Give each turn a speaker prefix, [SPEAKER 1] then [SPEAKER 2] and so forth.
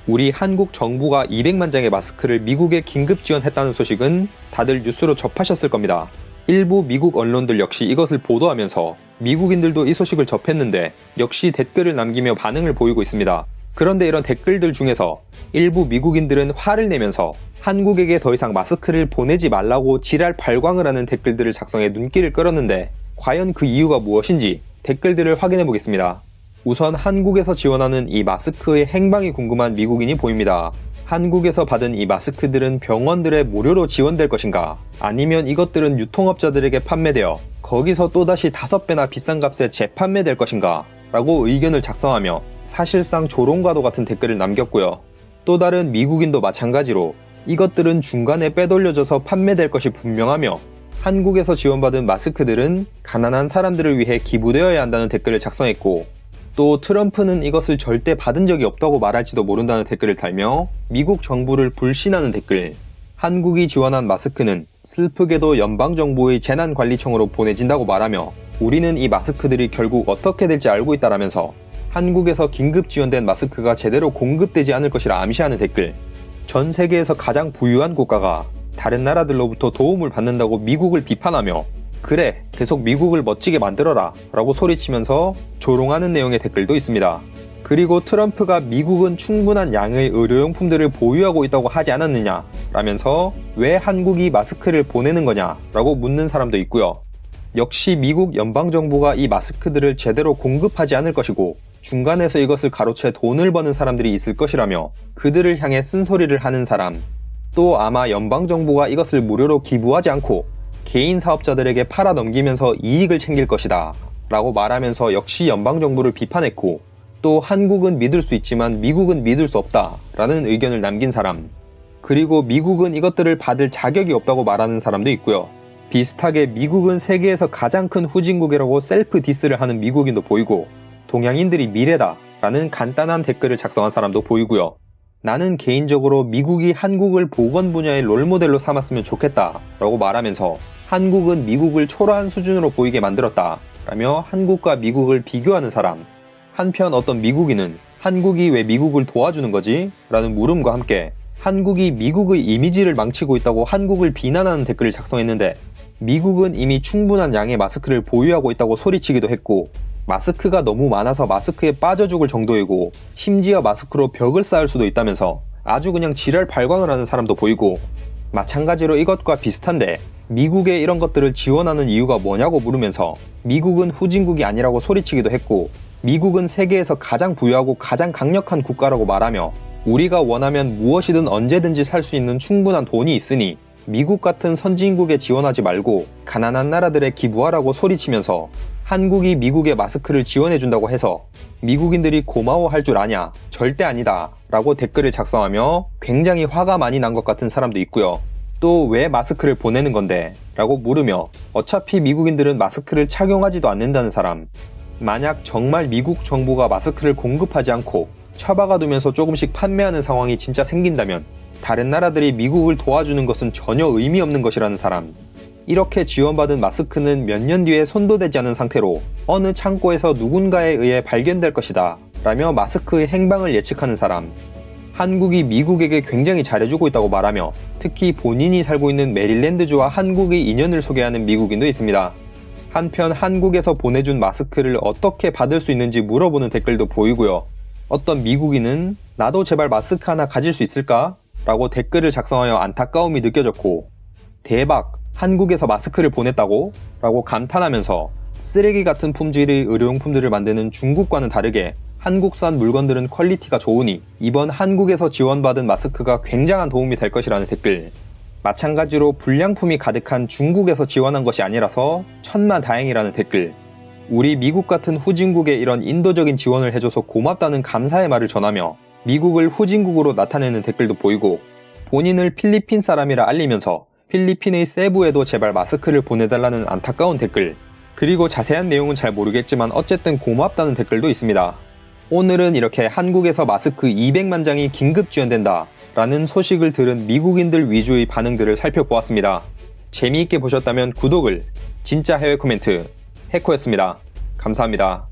[SPEAKER 1] 우리 한국 정부가 200만 장의 마스크를 미국에 긴급 지원했다는 소식은 다들 뉴스로 접하셨을 겁니다. 일부 미국 언론들 역시 이것을 보도하면서 미국인들도 이 소식을 접했는데 역시 댓글을 남기며 반응을 보이고 있습니다. 그런데 이런 댓글들 중에서 일부 미국인들은 화를 내면서 한국에게 더 이상 마스크를 보내지 말라고 지랄 발광을 하는 댓글들을 작성해 눈길을 끌었는데 과연 그 이유가 무엇인지 댓글들을 확인해 보겠습니다. 우선 한국에서 지원하는 이 마스크의 행방이 궁금한 미국인이 보입니다. 한국에서 받은 이 마스크들은 병원들에 무료로 지원될 것인가? 아니면 이것들은 유통업자들에게 판매되어 거기서 또다시 5배나 비싼 값에 재판매될 것인가? 라고 의견을 작성하며 사실상 조롱과도 같은 댓글을 남겼고요. 또 다른 미국인도 마찬가지로 이것들은 중간에 빼돌려져서 판매될 것이 분명하며 한국에서 지원받은 마스크들은 가난한 사람들을 위해 기부되어야 한다는 댓글을 작성했고, 또 트럼프는 이것을 절대 받은 적이 없다고 말할지도 모른다는 댓글을 달며 미국 정부를 불신하는 댓글, 한국이 지원한 마스크는 슬프게도 연방정부의 재난관리청으로 보내진다고 말하며 우리는 이 마스크들이 결국 어떻게 될지 알고 있다라면서 한국에서 긴급 지원된 마스크가 제대로 공급되지 않을 것이라 암시하는 댓글, 전 세계에서 가장 부유한 국가가 다른 나라들로부터 도움을 받는다고 미국을 비판하며 그래, 계속 미국을 멋지게 만들어라 라고 소리치면서 조롱하는 내용의 댓글도 있습니다. 그리고 트럼프가 미국은 충분한 양의 의료용품들을 보유하고 있다고 하지 않았느냐 라면서 왜 한국이 마스크를 보내는 거냐 라고 묻는 사람도 있고요. 역시 미국 연방정부가 이 마스크들을 제대로 공급하지 않을 것이고 중간에서 이것을 가로채 돈을 버는 사람들이 있을 것이라며 그들을 향해 쓴소리를 하는 사람, 또 아마 연방정부가 이것을 무료로 기부하지 않고 개인 사업자들에게 팔아 넘기면서 이익을 챙길 것이다 라고 말하면서 역시 연방정부를 비판했고, 또 한국은 믿을 수 있지만 미국은 믿을 수 없다 라는 의견을 남긴 사람, 그리고 미국은 이것들을 받을 자격이 없다고 말하는 사람도 있고요. 비슷하게 미국은 세계에서 가장 큰 후진국이라고 셀프 디스를 하는 미국인도 보이고, 동양인들이 미래다 라는 간단한 댓글을 작성한 사람도 보이고요. 나는 개인적으로 미국이 한국을 보건 분야의 롤모델로 삼았으면 좋겠다 라고 말하면서 한국은 미국을 초라한 수준으로 보이게 만들었다 라며 한국과 미국을 비교하는 사람, 한편 어떤 미국인은 한국이 왜 미국을 도와주는 거지? 라는 물음과 함께 한국이 미국의 이미지를 망치고 있다고 한국을 비난하는 댓글을 작성했는데, 미국은 이미 충분한 양의 마스크를 보유하고 있다고 소리치기도 했고, 마스크가 너무 많아서 마스크에 빠져 죽을 정도이고 심지어 마스크로 벽을 쌓을 수도 있다면서 아주 그냥 지랄 발광을 하는 사람도 보이고, 마찬가지로 이것과 비슷한데 미국에 이런 것들을 지원하는 이유가 뭐냐고 물으면서 미국은 후진국이 아니라고 소리치기도 했고, 미국은 세계에서 가장 부유하고 가장 강력한 국가라고 말하며 우리가 원하면 무엇이든 언제든지 살 수 있는 충분한 돈이 있으니 미국 같은 선진국에 지원하지 말고 가난한 나라들에 기부하라고 소리치면서 한국이 미국에 마스크를 지원해준다고 해서 미국인들이 고마워할 줄 아냐? 절대 아니다 라고 댓글을 작성하며 굉장히 화가 많이 난 것 같은 사람도 있고요. 또 왜 마스크를 보내는 건데? 라고 물으며 어차피 미국인들은 마스크를 착용하지도 않는다는 사람, 만약 정말 미국 정부가 마스크를 공급하지 않고 처박아두면서 조금씩 판매하는 상황이 진짜 생긴다면 다른 나라들이 미국을 도와주는 것은 전혀 의미 없는 것이라는 사람, 이렇게 지원받은 마스크는 몇 년 뒤에 손도 대지 않은 상태로 어느 창고에서 누군가에 의해 발견될 것이다 라며 마스크의 행방을 예측하는 사람, 한국이 미국에게 굉장히 잘해주고 있다고 말하며 특히 본인이 살고 있는 메릴랜드주와 한국의 인연을 소개하는 미국인도 있습니다. 한편 한국에서 보내준 마스크를 어떻게 받을 수 있는지 물어보는 댓글도 보이고요. 어떤 미국인은 나도 제발 마스크 하나 가질 수 있을까? 라고 댓글을 작성하여 안타까움이 느껴졌고, 대박! 한국에서 마스크를 보냈다고? 라고 감탄하면서 쓰레기 같은 품질의 의료용품들을 만드는 중국과는 다르게 한국산 물건들은 퀄리티가 좋으니 이번 한국에서 지원받은 마스크가 굉장한 도움이 될 것이라는 댓글, 마찬가지로 불량품이 가득한 중국에서 지원한 것이 아니라서 천만다행이라는 댓글, 우리 미국 같은 후진국에 이런 인도적인 지원을 해줘서 고맙다는 감사의 말을 전하며 미국을 후진국으로 나타내는 댓글도 보이고, 본인을 필리핀 사람이라 알리면서 필리핀의 세부에도 제발 마스크를 보내달라는 안타까운 댓글, 그리고 자세한 내용은 잘 모르겠지만 어쨌든 고맙다는 댓글도 있습니다. 오늘은 이렇게 한국에서 마스크 200만 장이 긴급 지원된다 라는 소식을 들은 미국인들 위주의 반응들을 살펴보았습니다. 재미있게 보셨다면 구독을, 진짜 해외 코멘트, 해코였습니다. 감사합니다.